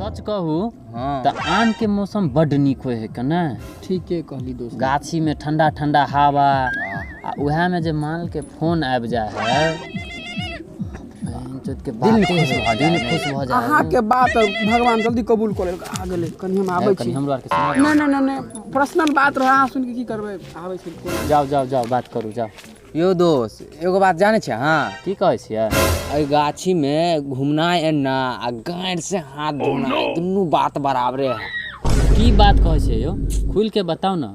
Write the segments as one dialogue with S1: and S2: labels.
S1: सच कहू
S2: हाँ
S1: तो आम के मौसम बड निक होय है कने।
S3: ठीके कहली दोस्त।
S1: गाछी में ठंडा ठंडा हवा आ उहे में जे माल के फोन आबि जाए है दिल खुश भ जाए।
S3: अहाँ के बात भगवान जल्दी कबूल कर लेलक। आ गेलै कनी हम आबै छी।
S1: हमरो आर के सुना।
S3: नहीं पर्सनल बात रह अहाँ सुन के की करबै। आबै छी।
S1: जाओ बात करू जाओ।
S2: यो दोस्त एगो बात जाने छे हाँ
S1: की कहै छियै?
S2: अइ गाछी में घूमना एना आ गाड़ से हाथ धोना दुनू बात बराबरे है।
S1: की बात कहै छियै यो? खुल के बताओ ना।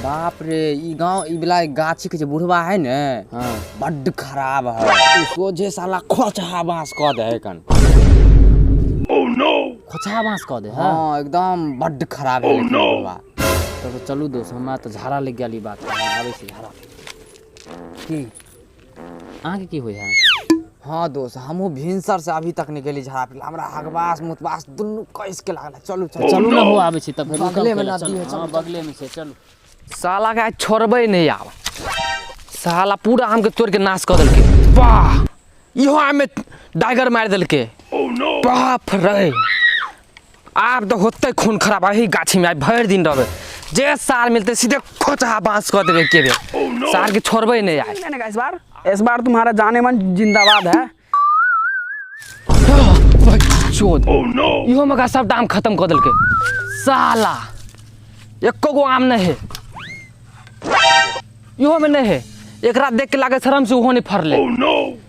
S2: बाप रे ई गांव ई वाला गाछी के जे बुढ़वा है ने
S1: हाँ
S2: बड्ड खराब है। उ सोझे साला खोचहा बांस कह दे है कन।
S1: ओह नो खोचहा बांस कह दे है।
S2: हाँ एकदम बड्ड खराब है लेकिन बुढ़वा।
S1: तो चलू दोस्त हमरा तो झाड़ा लग गेली बात आबै छी झाड़ा।
S2: की
S1: अहाँ के की होय है?
S2: हाँ दोस्त हमहू भिनसर से अभी तक निकली झाड़ा पिला हमरा हगबास मुतबास दुनू कैस के लागल।
S1: चलू ना हो आबै छी तब फिर
S2: बगले में नदी है।
S1: हां बगले में से चलू।
S4: साला के छोड़बे नहीं आवा। साला पूरा आम के तोड़ के नाश कर देलके। वाह इहो आम में डाइगर मार देलके। बाप रे आब तो होते खून खराब। यही गाछी में भर दिन रहबे जे सार मिलते सीधे खोचा बांस कर देवे के बे। सार के छोड़बे नहीं आए।
S3: इस बार तुम्हारा जाने मन जिंदाबाद है।
S4: चोद इहो में का सब दाम खत्म कर देलके। साला एको गो आम नहीं है इहो में नहीं है। एकरा देख के लागे शर्म से उहो नहीं फरले।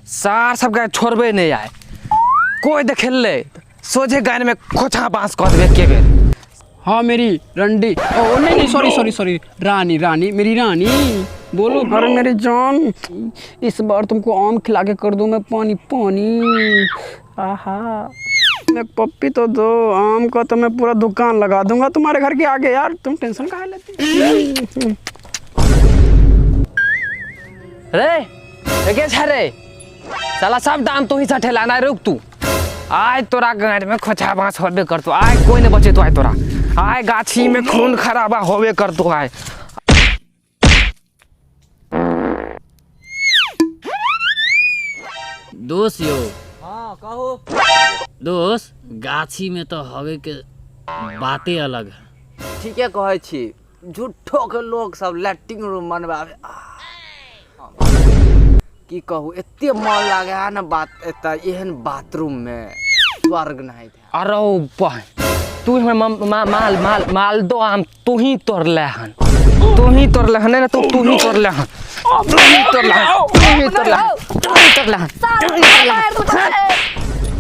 S4: सार सब का छोड़बे नहीं आए। कोई देखे ले सोझे गाय में खोचा बांस कर देवे के बे।
S3: हाँ मेरी रंडी ओ नहीं सॉरी रानी मेरी रानी बोलो। अरे मेरी जान इस बार तुमको आम खिला के कर दूं मैं पानी। आहा एक पप्पी तो दो। आम का तो मैं पूरा दुकान लगा दूंगा तुम्हारे घर के आगे। यार तुम टेंशन काहे लेती?
S4: रे क्या छे रे साला सब दाम तो ही सठे लाना। रुक तू आय तोरा गाड़ में खोचा बांस होबे कर तो आय कोई नहीं बचे तो आय तोरा आय गाछी में खून खराबा होबे कर तो आय।
S1: दोस्त यो
S2: हाँ कहो
S1: दोस्त गाछी में तो हवे के बातें अलग है।
S2: ठीके कहै छी झूठो के लोग सब लैट्रिन रूम बनवावे। की कहू एते मन लागे है ना बात एता एहन बाथरूम में स्वर्ग नहीं था।
S4: अरे भाई तू हमें माल दो आम तू ही तोड़ले हन। तू ही तोड़ले हन ना तू ही तोड़ले हन।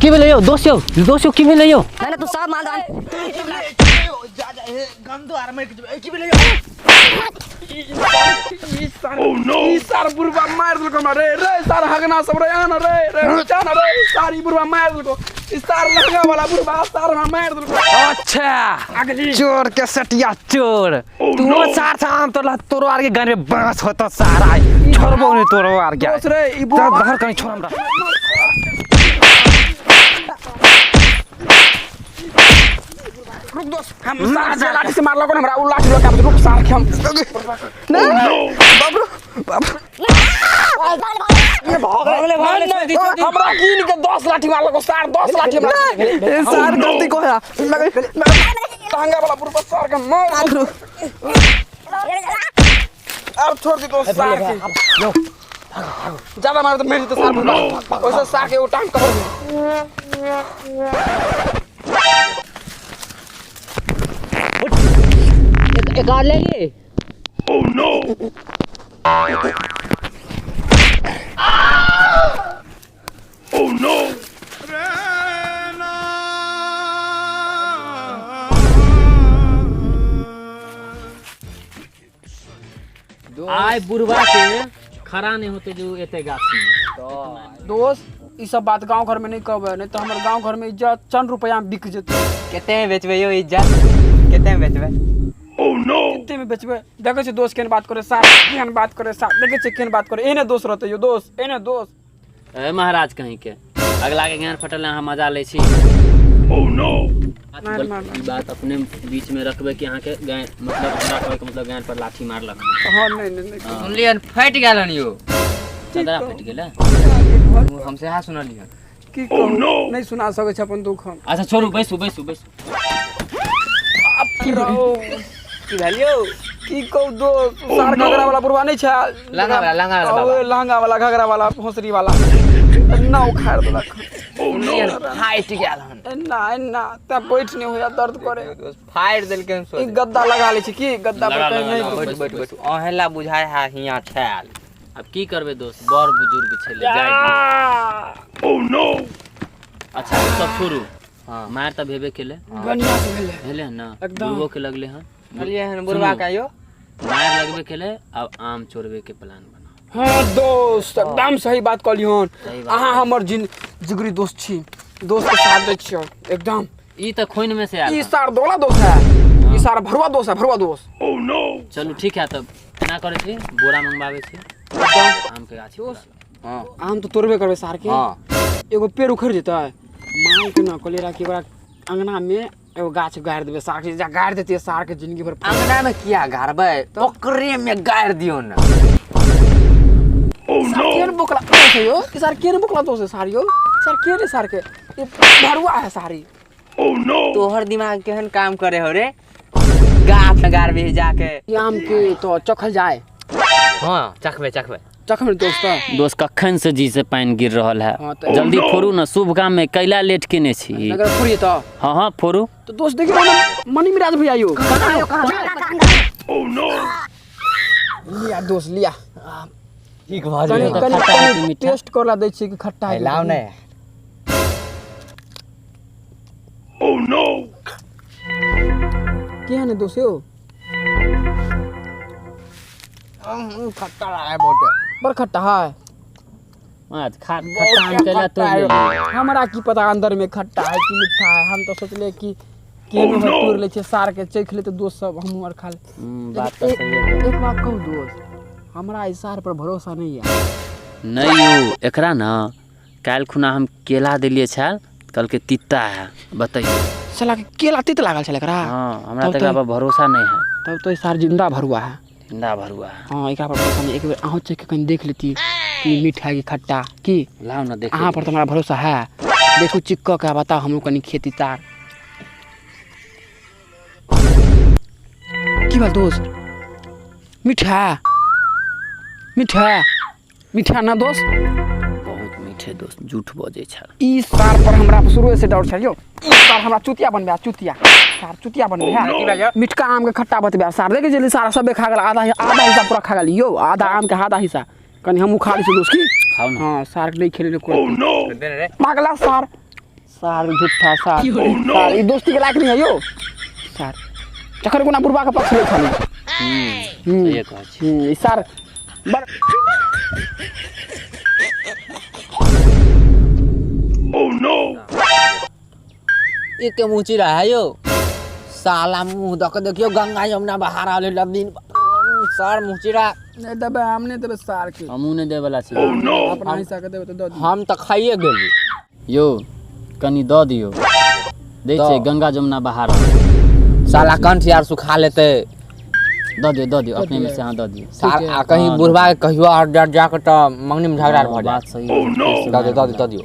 S4: की भेलै यो दोस्त यो की भेलै यो?
S5: मैंने तू सब माल दान
S2: गंदो आर में की भेलै
S3: ई सार बुरबा मार देलको रे सार हगना सब रे आना रे जाना रे सारी बुरबा मार देलको। ई सार लहंगा वाला बुरबा सार मार देलको।
S4: अच्छा चोर के सटिया चोर तू सार से आम तोरो आर के गाने में बांस होता सारा छोड़बो नहीं तोरो आर के।
S3: दोस्त रे ई
S4: घर कहीं छोड़ हमरा।
S3: रुक दोस्त हम सार से लाठी से मार लगो हमरा उ लाठी लगा रुक सार के हम बाप ये भागले हमरा कीन के 10 लाठी मार लगो सार 10 लाठी मार सार गलती को है टांगा वाला पूरा सार के मार दो। अब छोड़ दे दोस्त सार के लो ज्यादा मार तो मेरी तो सार वैसे सार के वो टांग कर
S5: एक और ले लिए।
S1: ओह नो ओह नो आय बुढ़वा के खड़ा नहीं होते जो एते गाछी में।
S3: दोस्त ई सब बात गांव घर में नहीं कहबे नहीं तो हमर गांव घर में इज्जत चंद रुपया में बिक जेते।
S2: केते में बेचबे यो इज्जत केते में बेचबे?
S1: ओह नो
S3: कितने में बेचबे? देखे छे दोस्त केन बात करे साथ केन बात करे साथ देखे छे केन बात करे एने दोस्त रहते यो दोस्त एने दोस्त।
S1: ए महाराज कहीं के अगला के ज्ञान फटल हम मजा ले छी। ओह नो बात अपने बीच में रखबे कि अहाँ के गाय मतलब हमरा कहे के मतलब ज्ञान पर लाठी मारलक।
S3: हां नहीं
S2: सुनलियन फट गेलन यो
S1: चदरा फट गेले।
S2: हमसे हां सुनलियन
S3: की कहूं नहीं सुना सकै छै अपन दुख हम।
S1: अच्छा छोड़ू, बैसू बैसू बैसू।
S3: की
S2: भेलियो
S3: की कहू दोस्त, सार घगरा वाला बुढ़वा नहीं छै,
S2: लहंगा वाला बाबा।
S3: लहंगा वाला घगरा वाला भोसरी वाला ना उखाड़ देलक।
S2: फाइट गेल हन।
S3: एना त बैठ नहीं होया, दर्द करे।
S2: फाइट देलकै हम
S3: ई
S2: सोच।
S3: गद्दा लगा ले छी की, गद्दा पर
S1: लगा,
S3: कहीं
S1: लगा,
S3: नहीं
S1: लगा।
S2: बैठ अहेला बुझाय है हियां छैल।
S1: अब की करबे दोस्त, बड़ बुजुर्ग छले जाय दियौ। Oh no. अच्छा ओ सब छोड़ू,
S2: हां
S1: मार त भेबे केले,
S3: गनिया से भेले
S1: भेले ना,
S3: एकदम।
S1: बुढ़बो के लगले हन,
S2: कहलिए हन बुढ़वा का यो
S1: मार लगबे केले। अब आम चोरबे के प्लान बना।
S3: हाँ दोस्त, एकदम सही बात कहलियन।
S1: सही बात।
S3: अहाँ हमर जिगरी दोस्त छी, दोस्त के साथ दै छियो एकदम।
S1: ई त खोइन में से आयल
S3: ई
S1: हन।
S3: सार दोला दोस्त है, ई सार भरुआ दोस्त है, भरुआ दोस्त। Oh no.
S1: चलू ठीक है, तब केना करे छी, बोरा मंगवावे छी आम के गाछी पर।
S2: हां
S3: आम तो तोड़बे करबे सार के।
S2: हां
S3: एगो पेड़ उखड़ जेतै, मां के ना कहले कि ओकरा अंगना में एगो गाछ गाड़ देबे, सार के जा गाड़ देतिए, सार के जिंदगी भर।
S2: अंगना में किया गाड़बै, ओकरे में गाड़ दियो ना।
S3: केन बोकला दोस्त है यो, कि सार केन बोकला दोस्त है सार यो, सार केन है सार के, ये भरुआ है सारी।
S2: तोहर दिमाग केहन काम करे हो रे, गाछ गाड़ भी जाके।
S3: ये आम के तो चखल जाए।
S2: हां चखबे
S3: चखम दोस्त।
S1: दोस्त कखन से जी से पानी गिर रहल है,
S3: हाँ, तो-
S1: जल्दी फोड़ू ना, शुभ काम में कैला लेट केने छी।
S3: अगर फोड़िए तो
S1: हाँ फोड़ू।
S3: तो दोस्त देखिए ना, मनी मिराज भैया यो। लिया दोस्त लिया,
S2: ठीक
S3: कनी
S1: तो खट्टा है कि मीठा?
S3: टेस्ट करला दै छी कि खट्टा है कि
S2: लाओ ने।
S3: केहन है दोस्त यो,
S2: खट्टा है बहुत।
S3: बड़ खट्टा है।
S1: आज खट्टा आम कैला तोड़ लेली।
S3: हमरा की पता अंदर में खट्टा है कि मीठा है, हम तो सोचले कि केहन है तोड़ ले छे, सार के चख ले तो दोस्त सब हम और खा ले।
S1: बात तो सही है।
S3: एक बात कहूं दोस्त, हमरा इस सार पर भरोसा नहीं है।
S1: नहीं यौ, एकरा ना काल खुना हम केला दिलिए छल, कल के तीता है, बताइए।
S3: साला के केला तीत लागल छले एकरा।
S1: हाँ हमरा
S3: तब
S1: तक पर भरोसा नहीं है।
S3: तब तो इस सार जिंदा भरुआ है।
S1: जिंदा भरुआ है।
S3: हाँ एकरा पर भरोसा नहीं, एक बेर अहाँ चख के कहीं देख लेती कि मीठा की खट्टा की।
S1: लाओ ना देख।
S3: अहाँ पर तो हमारा भरोसा है, देखो चिक्क का बताओ हम लोग कनी खेती तार की बात दोस्त, मीठा मीठा मीठा ना दोस्त।
S1: बहुत मीठे दोस्त, झूठ बजे छल।
S3: ई सार पर हमरा शुरू से डाउट छल यो, ई सार हमरा चुतिया बनबे, चुतिया सार चुतिया बनबे है। मिठका आम के खट्टा बतबे सार, देखे जल्दी सारा सबे खा गेल, आधा हिस्सा पूरा खा गेल यो, आधा आम के आधा हिस्सा कनी हम उखाड़ छी दोस्त की।
S1: खाओ ना।
S3: हां सार के नहीं खेले रे कोई पागला सार, सार झूठा सार, सार ई दोस्ती के लायक नहीं है यो सार। चकर कोना बुढ़वा के पक्ष ले खाली।
S1: सही कहै छी।
S3: ई सार बड़
S2: एक मुची रहा है यो, साला मुंह दक देखियो, गंगा यमुना बहा रहले दिन। सर मुचीरा
S3: नहीं देबे, हम नहीं देबे सार के,
S1: हमू ने दे वाला छी।
S3: अपना हिस्सा के देबे तो दे दी।
S2: हम तो खाइए गेली।
S1: यो कनी दऽ दियो, दै छै गंगा जमुना बहा रहल।
S2: साला कंठ यार सुखा लेते।
S1: दऽ दियो अपने में से, हाँ दऽ दियो।
S2: सार आ कहीं बुढ़वा के कहियो और जाके तो मंगनी में झगड़ा भ
S1: बात
S2: जाए।
S1: सही है।
S2: दऽ दियो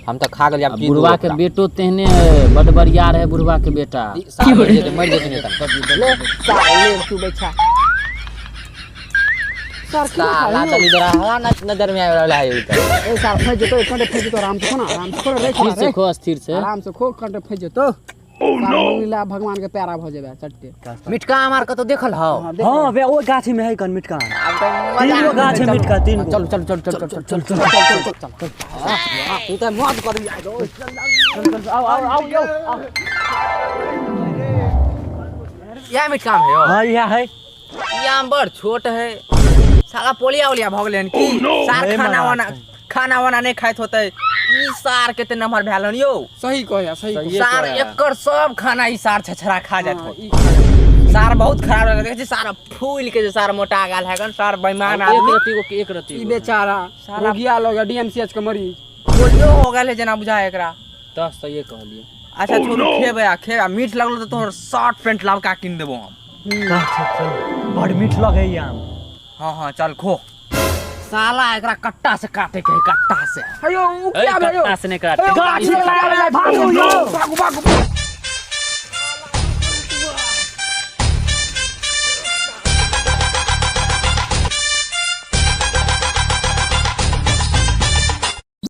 S2: हम तो खा गेली। अब की
S1: बुढ़वा के बेटो तेहने है, बड़ बरियार है बुढ़वा के बेटा।
S2: मर जेते नहीं तब।
S3: ले सार ले तू बैठा सार की
S2: साला तो इधर हवा नजर में आ रहला है इधर।
S3: ए सार फे जतो, कंटे फे जतो, आराम से खो ना, आराम से खो रे,
S1: स्थिर से खो, स्थिर से।
S3: आराम से खो, कंटे फे जतो। नीला भगवान के प्यारा भ जेबे चट्टे।
S2: मिटका हमार का तो देखल हो।
S5: हाँ बे वो गाछी में है कन मिटका,
S2: अब तो
S5: तीन गो गाछ है मिटका, तीन गो।
S3: चल चल चल चल चल चल चल चल तू तो मौत कर दिया दो।
S5: आओ आओ आओ यो आओ।
S2: या मिटका में हो।
S5: हाँ यह है।
S2: ये आम बड़ छोट है, साला पोलिया ओलिया भ गेलन की। सार खाना वाना नहीं खाइत होते। ई सार के ते नंबर भेलन यो।
S3: सही कहया, सही कहया।
S2: सार एकर सब खाना ई सार छछरा खा जात हो। सार बहुत खराब लगे, देखे छी सार फूल के जे सार मोटा गाल है, सार बेईमान आदमी।
S1: एक रति
S3: ई बेचारा रोगिया लोग डीएमसीएच के मरीज,
S2: पोलियो हो गेल है जना बुझा एकरा।
S1: तो सही कहलिए।
S2: अच्छा छोड़ू, खेबे मीठ लगलो तो तोहर शर्ट पैंट लड़का किन देबो हम।
S5: चल बड़ मीठ लगे ये आम।
S2: हाँ हाँ चल खो। साला एकरा कट्टा से काटे के है, कट्टा से।
S3: अयो क्या भाई
S1: कट्टा से नहीं काटते।
S3: गाछ में लगा भागो भागो भागो